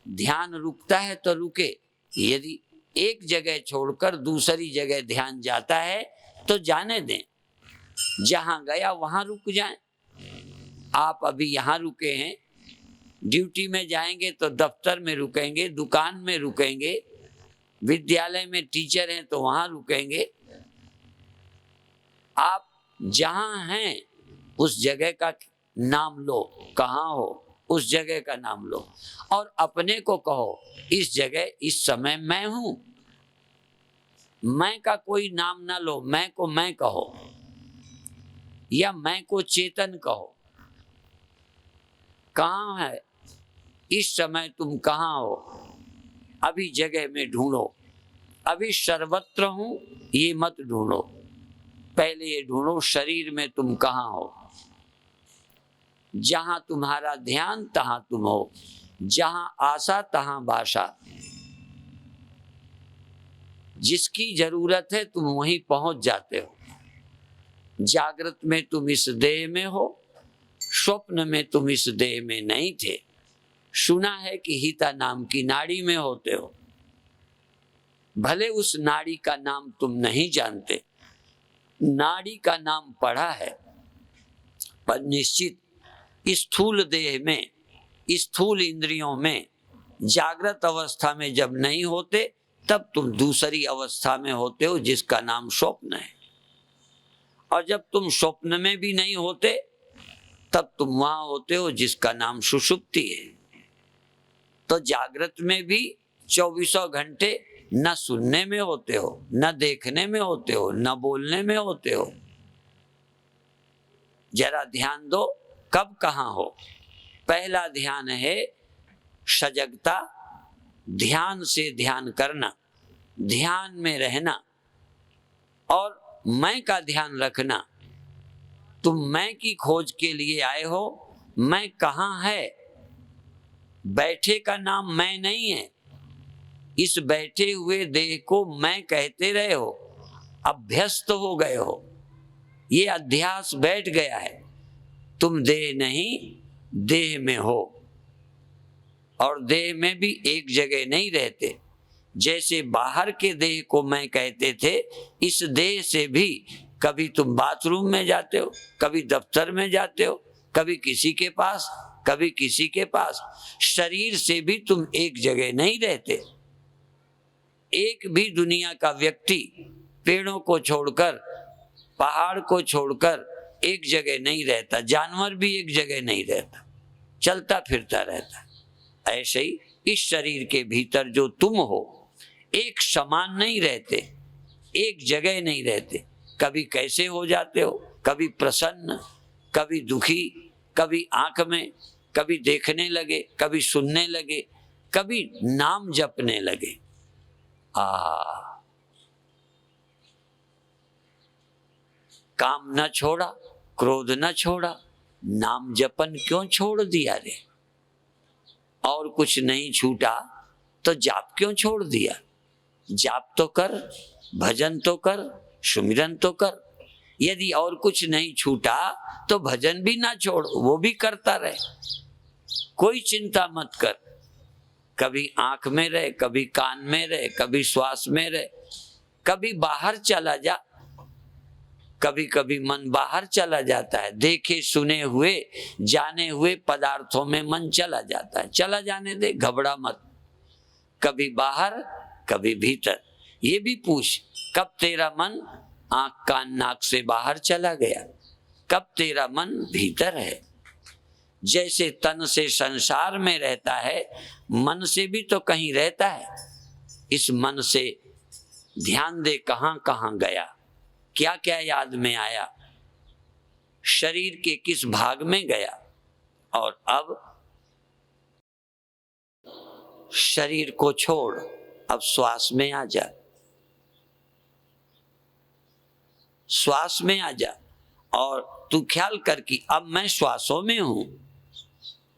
ध्यान रुकता है तो रुके। यदि एक जगह छोड़कर दूसरी जगह ध्यान जाता है तो जाने दें, जहां गया वहां रुक जाएं। आप अभी यहां रुके हैं, ड्यूटी में जाएंगे तो दफ्तर में रुकेंगे, दुकान में रुकेंगे, विद्यालय में टीचर हैं तो वहां रुकेंगे। आप जहां हैं उस जगह का नाम लो, कहां हो उस जगह का नाम लो, और अपने को कहो, इस जगह इस समय मैं हूं। मैं का कोई नाम ना लो, मैं को मैं कहो, या मैं को चेतन कहो। कहां है इस समय, तुम कहां हो, अभी जगह में ढूंढो। अभी सर्वत्र हूं ये मत ढूंढो, पहले ये ढूंढो शरीर में तुम कहां हो। जहां तुम्हारा ध्यान तहां तुम हो, जहां आशा तहां बाशा। जिसकी जरूरत है तुम वहीं पहुंच जाते हो। जागृत में तुम इस देह में हो, स्वप्न में तुम इस देह में नहीं थे। सुना है कि हिता नाम की नाड़ी में होते हो। भले उस नाड़ी का नाम तुम नहीं जानते, नाड़ी का नाम पढ़ा है, पर निश्चित स्थूल देह में, स्थूल इंद्रियों में, जागृत अवस्था में जब नहीं होते तब तुम दूसरी अवस्था में होते हो जिसका नाम स्वप्न है। और जब तुम स्वप्न में भी नहीं होते तब तुम वहां होते हो जिसका नाम सुषुप्ति है। तो जागृत में भी 24 घंटे न सुनने में होते हो, न देखने में होते हो, न बोलने में होते हो। जरा ध्यान दो, कब कहां हो। पहला ध्यान है सजगता, ध्यान से ध्यान करना, ध्यान में रहना और मैं का ध्यान रखना। तुम मैं की खोज के लिए आए हो, मैं कहां है। बैठे का नाम मैं नहीं है। इस बैठे हुए देह को मैं कहते रहे हो, अभ्यस्त हो गए हो, ये अध्यास बैठ गया है। तुम देह नहीं, देह में हो, और देह में भी एक जगह नहीं रहते। जैसे बाहर के देह को मैं कहते थे, इस देह से भी कभी तुम बाथरूम में जाते हो, कभी दफ्तर में जाते हो, कभी किसी के पास, कभी किसी के पास। शरीर से भी तुम एक जगह नहीं रहते। एक भी दुनिया का व्यक्ति पेड़ों को छोड़कर, पहाड़ को छोड़कर एक जगह नहीं रहता। जानवर भी एक जगह नहीं रहता, चलता फिरता रहता। ऐसे ही इस शरीर के भीतर जो तुम हो, एक समान नहीं रहते, एक जगह नहीं रहते। कभी कैसे हो जाते हो, कभी प्रसन्न, कभी दुखी, कभी आंख में, कभी देखने लगे, कभी सुनने लगे, कभी नाम जपने लगे। काम न छोड़ा, क्रोध न छोड़ा, नाम जपन क्यों छोड़ दिया रे। और कुछ नहीं छूटा तो जाप क्यों छोड़ दिया। जाप तो कर, भजन तो कर, सुमिरन तो कर। यदि और कुछ नहीं छूटा तो भजन भी ना छोड़, वो भी करता रहे, कोई चिंता मत कर। कभी आंख में रहे, कभी कान में रहे, कभी श्वास में रहे, कभी बाहर चला जा, कभी कभी मन बाहर चला जाता है, देखे सुने हुए जाने हुए पदार्थों में मन चला जाता है, चला जाने दे, घबरा मत। कभी बाहर कभी भीतर। ये भी पूछ, कब तेरा मन आंख कान नाक से बाहर चला गया, कब तेरा मन भीतर है। जैसे तन से संसार में रहता है, मन से भी तो कहीं रहता है। इस मन से ध्यान दे कहां कहां गया, क्या क्या याद में आया, शरीर के किस भाग में गया। और अब शरीर को छोड़, अब श्वास में आ जा, श्वास में आ जा। और तू ख्याल कर कि अब मैं श्वासों में हूं,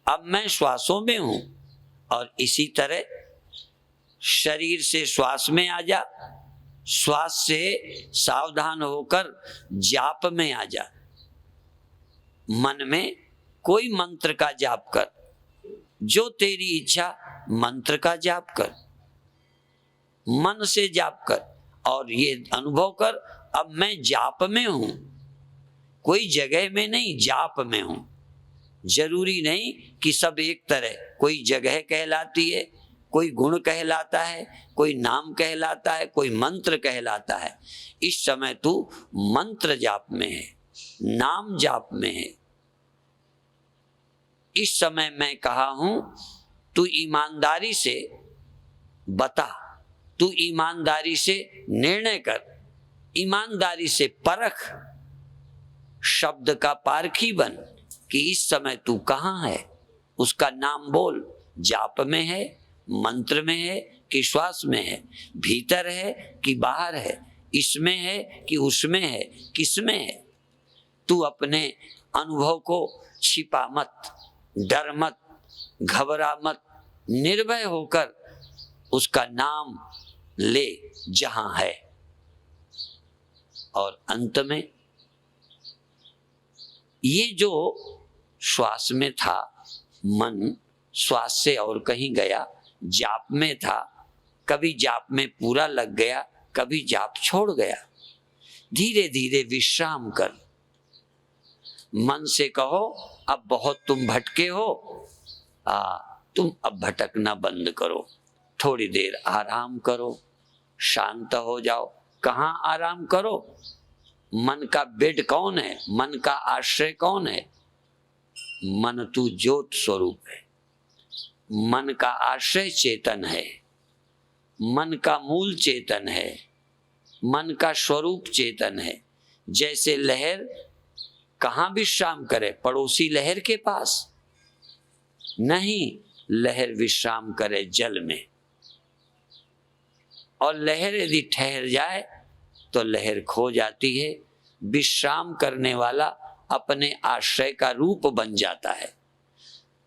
अब मैं श्वासों में हूं। और इसी तरह शरीर से श्वास में आ जा, श्वास से सावधान होकर जाप में आ जा। मन में कोई मंत्र का जाप कर, जो तेरी इच्छा मंत्र का जाप कर, मन से जाप कर। और ये अनुभव कर, अब मैं जाप में हूं, कोई जगह में नहीं, जाप में हूं। जरूरी नहीं कि सब एक तरह, कोई जगह कहलाती है, कोई गुण कहलाता है, कोई नाम कहलाता है, कोई मंत्र कहलाता है। इस समय तू मंत्र जाप में है, नाम जाप में है। इस समय मैं कहा हूं, तू ईमानदारी से बता, तू ईमानदारी से निर्णय कर, ईमानदारी से परख, शब्द का पारखी बन कि इस समय तू कहां है। उसका नाम बोल, जाप में है, मंत्र में है कि श्वास में है, भीतर है कि बाहर है, इसमें है कि उसमें है, किसमें है। तू अपने अनुभव को छिपा मत, डर मत, घबरा मत, निर्भय होकर उसका नाम ले जहां है। और अंत में ये जो श्वास में था, मन श्वास से और कहीं गया, जाप में था, कभी जाप में पूरा लग गया, कभी जाप छोड़ गया। धीरे धीरे विश्राम कर। मन से कहो, अब बहुत तुम भटके हो, तुम अब भटकना बंद करो, थोड़ी देर आराम करो, शांत हो जाओ। कहाँ आराम करो? मन का बेड कौन है? मन का आश्रय कौन है? मन तू ज्योत स्वरूप है, मन का आश्रय चेतन है, मन का मूल चेतन है, मन का स्वरूप चेतन है। जैसे लहर कहाँ विश्राम करे? पड़ोसी लहर के पास नहीं, लहर विश्राम करे जल में। और लहर यदि ठहर जाए तो लहर खो जाती है। विश्राम करने वाला अपने आश्रय का रूप बन जाता है।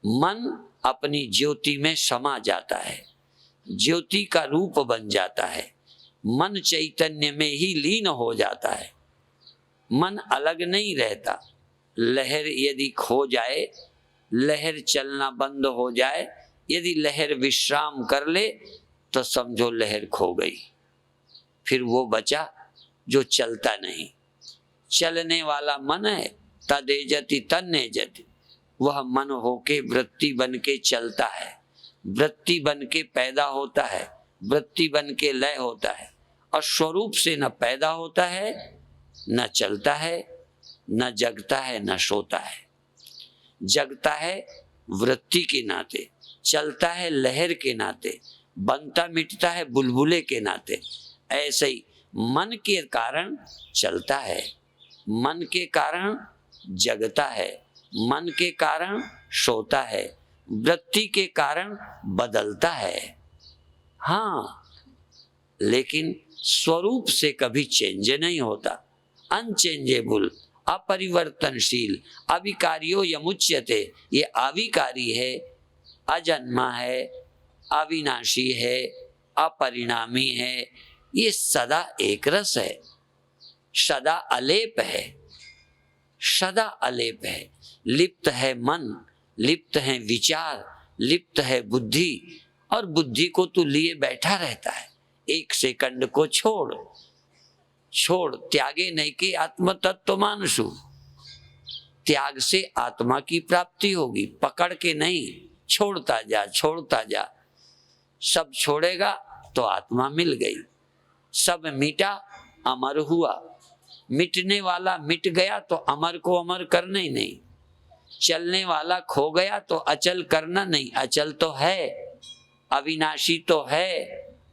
मन अपनी ज्योति में समा जाता है, ज्योति का रूप बन जाता है, मन चैतन्य में ही लीन हो जाता है। मन अलग नहीं रहता। लहर यदि खो जाए, लहर चलना बंद हो जाए, यदि लहर विश्राम कर ले तो समझो लहर खो गई। फिर वो बचा जो चलता नहीं। चलने वाला मन है, तदेजति तन्नेजति। वह मन होके वृत्ति बन के चलता है, वृत्ति बन के पैदा होता है, वृत्ति बन के लय होता है। और स्वरूप से न पैदा होता है, न चलता है, न जगता है, न सोता है। जगता है वृत्ति के नाते, चलता है लहर के नाते, बनता मिटता है बुलबुले के नाते। ऐसे ही मन के कारण चलता है, मन के कारण जगता है, मन के कारण सोता है, वृत्ति के कारण बदलता है। हाँ, लेकिन स्वरूप से कभी चेंज नहीं होता। अनचेंजेबल, अपरिवर्तनशील, अविकार्यो यमुच्यते। ये अविकारी है, अजन्मा है, अविनाशी है, अपरिणामी है, ये सदा एक रस है। सदा अलेप है, सदा अलेप है। लिप्त है मन, लिप्त है विचार, लिप्त है बुद्धि, और बुद्धि को तू लिए बैठा रहता है। एक सेकंड को छोड़ छोड़, त्यागे नहीं कि आत्म तत्व मानसु। त्याग से आत्मा की प्राप्ति होगी, पकड़ के नहीं, छोड़ता जा छोड़ता जा। सब छोड़ेगा तो आत्मा मिल गई। सब मिटा अमर हुआ। मिटने वाला मिट गया तो अमर को अमर करना ही नहीं। चलने वाला खो गया तो अचल करना नहीं। अचल तो है, अविनाशी तो है,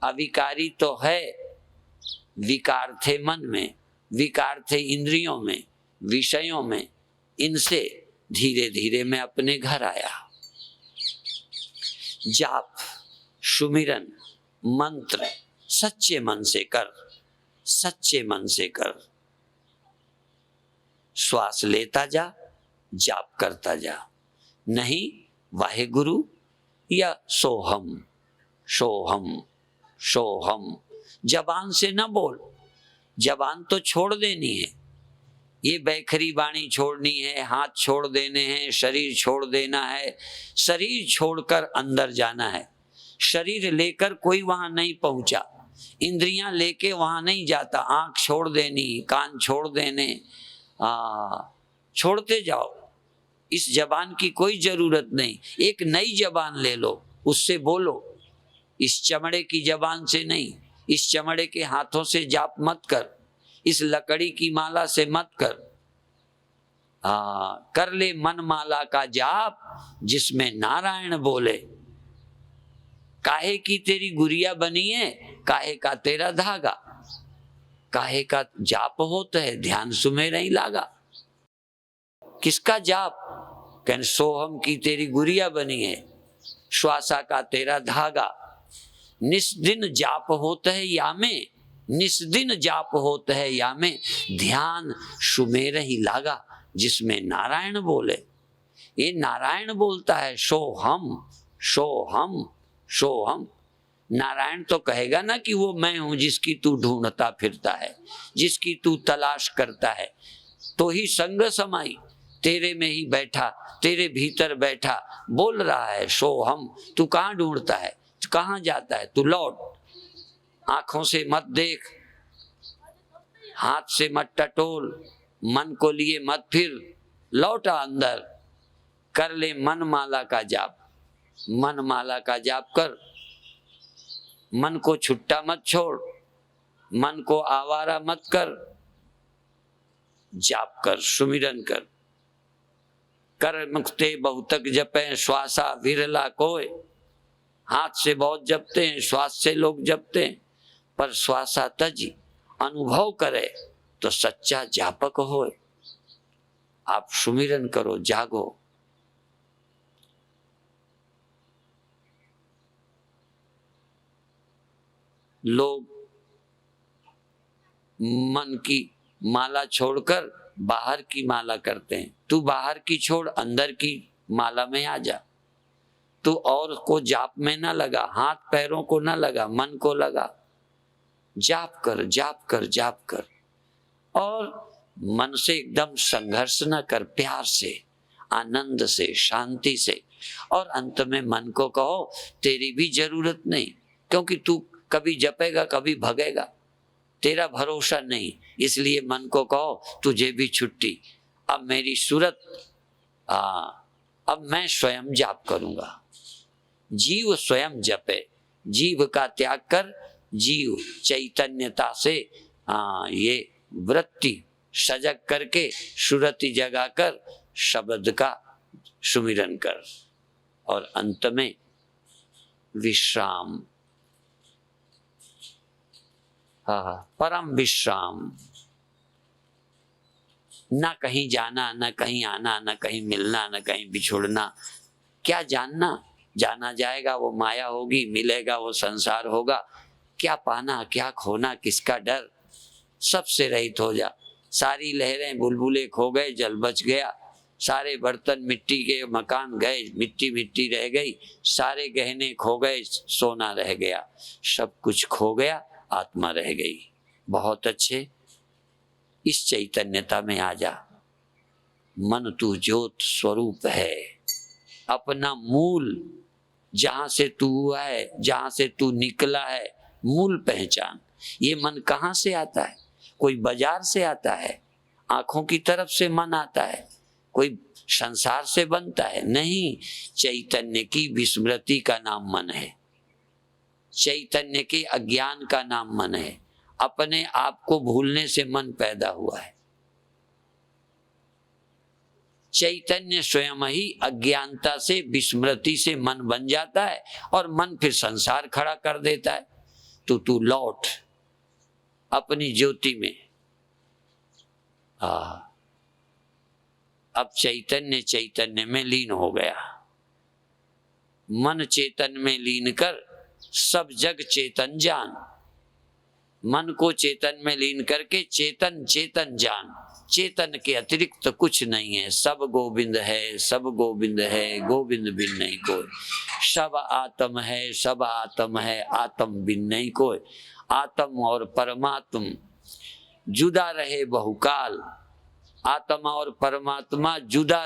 अविकारी तो है। विकार थे मन में, विकार थे इंद्रियों में, विषयों में। इनसे धीरे धीरे मैं अपने घर आया। जाप, सुमिरन, मंत्र सच्चे मन से कर, सच्चे मन से कर। श्वास लेता जा, जाप करता जा। नहीं वाहेगुरु या सोहम सोहम सोहम, जबान से न बोल। जबान तो छोड़ देनी है। ये बैखरी वाणी छोड़नी है, हाथ छोड़ देने हैं, शरीर छोड़ देना है। शरीर छोड़कर अंदर जाना है। शरीर लेकर कोई वहां नहीं पहुंचा, इंद्रियां लेके वहां नहीं जाता। आंख छोड़ देनी, कान छोड़ देने, छोड़ते जाओ। इस जबान की कोई जरूरत नहीं। एक नई जबान ले लो, उससे बोलो। इस चमड़े की जबान से नहीं, इस चमड़े के हाथों से जाप मत कर, इस लकड़ी की माला से मत कर। कर ले मन माला का जाप, जिसमें नारायण बोले। काहे की तेरी गुड़िया बनी है, काहे का तेरा धागा। काहे का जाप होता है, ध्यान सुमेर नहीं लागा। किसका जाप? कहने सोहम की तेरी गुड़िया बनी है, श्वासा का तेरा धागा। निस्दिन जाप होता है या में, निस्दिन जाप होता है या में। ध्यान सुमेर ही लागा, जिसमें नारायण बोले। ये नारायण बोलता है सोहम सोहम सोहम। नारायण तो कहेगा ना कि वो मैं हूं जिसकी तू ढूंढता फिरता है, जिसकी तू तलाश करता है। तो ही संग समाई, तेरे में ही बैठा, तेरे भीतर बैठा बोल रहा है सोहम। तू कहाँ ढूंढता है, कहाँ जाता है? तू लौट। आंखों से मत देख, हाथ से मत टटोल, मन को लिए मत फिर, लौटा अंदर। कर ले मन माला का जाप, मन माला का जाप कर। मन को छुट्टा मत छोड़, मन को आवारा मत कर। जाप कर, सुमिरन कर। कर मुक्ते बहुतक जपे, श्वासा विरला कोय। हाथ से बहुत जपते हैं, श्वास से लोग जपते हैं, पर श्वासा तज अनुभव करे तो सच्चा जापक हो। आप सुमिरन करो, जागो। लोग मन की माला छोड़कर बाहर की माला करते हैं। तू बाहर की छोड़, अंदर की माला में आ जा। तू और को जाप में ना लगा, हाथ पैरों को ना लगा, मन को लगा। जाप कर जाप कर जाप कर। और मन से एकदम संघर्ष ना कर, प्यार से, आनंद से, शांति से। और अंत में मन को कहो तेरी भी जरूरत नहीं, क्योंकि तू कभी जपेगा कभी भगेगा, तेरा भरोसा नहीं। इसलिए मन को कहो तुझे भी छुट्टी, अब मेरी सूरत, अब मैं स्वयं जाप करूंगा। जीव स्वयं जपे, जीव का त्याग कर। जीव चैतन्यता से ये वृत्ति सजग करके, सुरति जगा कर शब्द का सुमिरन कर। और अंत में विश्राम, परम विश्राम। ना कहीं जाना, ना कहीं आना, ना कहीं मिलना, ना कहीं बिछुड़ना। क्या जानना? जाना जाएगा वो माया होगी, मिलेगा वो संसार होगा। क्या पाना, क्या खोना, किसका डर? सबसे रहित हो जा। सारी लहरें बुलबुले खो गए, जल बच गया। सारे बर्तन मिट्टी के मकान गए, मिट्टी मिट्टी रह गई। सारे गहने खो गए, सोना रह गया। सब कुछ खो गया, आत्मा रह गई। बहुत अच्छे। इस चैतन्यता में आ जा। मन तू ज्योत स्वरूप है, अपना मूल जहां से तू हुआ है, जहां से तू निकला है, मूल पहचान। ये मन कहाँ से आता है? कोई बाजार से आता है, आंखों की तरफ से मन आता है, कोई संसार से बनता है? नहीं, चैतन्य की विस्मृति का नाम मन है, चैतन्य के अज्ञान का नाम मन है। अपने आप को भूलने से मन पैदा हुआ है। चैतन्य स्वयं ही अज्ञानता से, विस्मृति से मन बन जाता है और मन फिर संसार खड़ा कर देता है। तो तू लौट अपनी ज्योति में। अब चैतन्य चैतन्य में लीन हो गया। मन चेतन में लीन कर सब जग चेतन जान। मन को चेतन में लीन करके चेतन चेतन जान। चेतन के अतिरिक्त तो कुछ नहीं है। सब गोविंद है, सब गोविंद है, गोविंद बिन नहीं कोई। सब आत्म है, सब आत्म है, आत्म बिन नहीं कोई। आत्म और परमात्म जुदा रहे बहुकाल। आत्मा और परमात्मा जुदा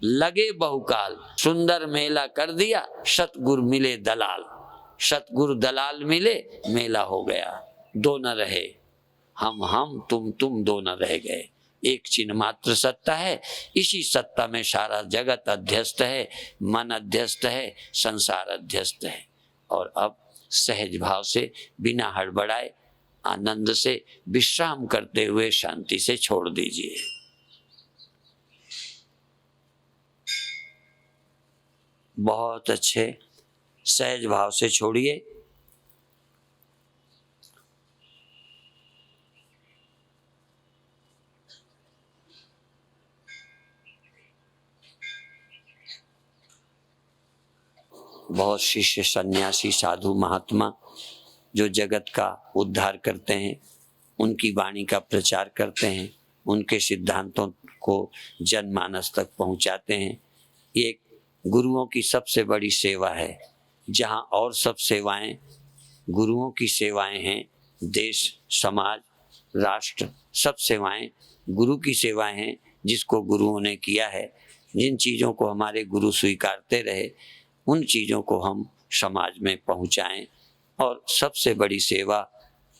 लगे बहुकाल। सुंदर मेला कर दिया, सतगुरु मिले दलाल। सतगुरु दलाल मिले, मेला हो गया। दो न रहे, हम तुम दो न रह गए। एक चिन्ह मात्र सत्ता है, इसी सत्ता में सारा जगत अध्यस्त है, मन अध्यस्त है, संसार अध्यस्त है। और अब सहज भाव से, बिना हड़बड़ाए, आनंद से विश्राम करते हुए शांति से छोड़ दीजिए। बहुत अच्छे, सहज भाव से छोड़िए। बहुत शिष्य, सन्यासी, साधु, महात्मा जो जगत का उद्धार करते हैं, उनकी वाणी का प्रचार करते हैं, उनके सिद्धांतों को जनमानस तक पहुंचाते हैं। ये गुरुओं की सबसे बड़ी सेवा है। जहां और सब सेवाएं गुरुओं की सेवाएं हैं, देश, समाज, राष्ट्र, सब सेवाएं गुरु की सेवाएं हैं, जिसको गुरुओं ने किया है। जिन चीज़ों को हमारे गुरु स्वीकारते रहे, उन चीज़ों को हम समाज में पहुंचाएं। और सबसे बड़ी सेवा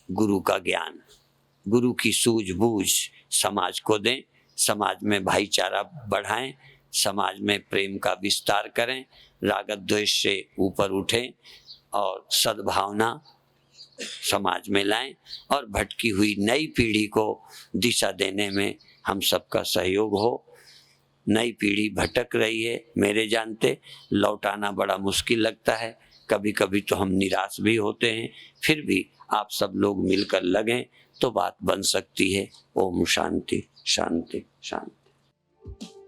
गुरु का ज्ञान, गुरु की सूझबूझ समाज को दें। समाज में भाईचारा बढ़ाएं, समाज में प्रेम का विस्तार करें, राग द्वेष से ऊपर उठें और सद्भावना समाज में लाएं। और भटकी हुई नई पीढ़ी को दिशा देने में हम सबका सहयोग हो। नई पीढ़ी भटक रही है, मेरे जानते लौटाना बड़ा मुश्किल लगता है। कभी कभी तो हम निराश भी होते हैं, फिर भी आप सब लोग मिलकर लगें तो बात बन सकती है। ओम शांति शांति शांति।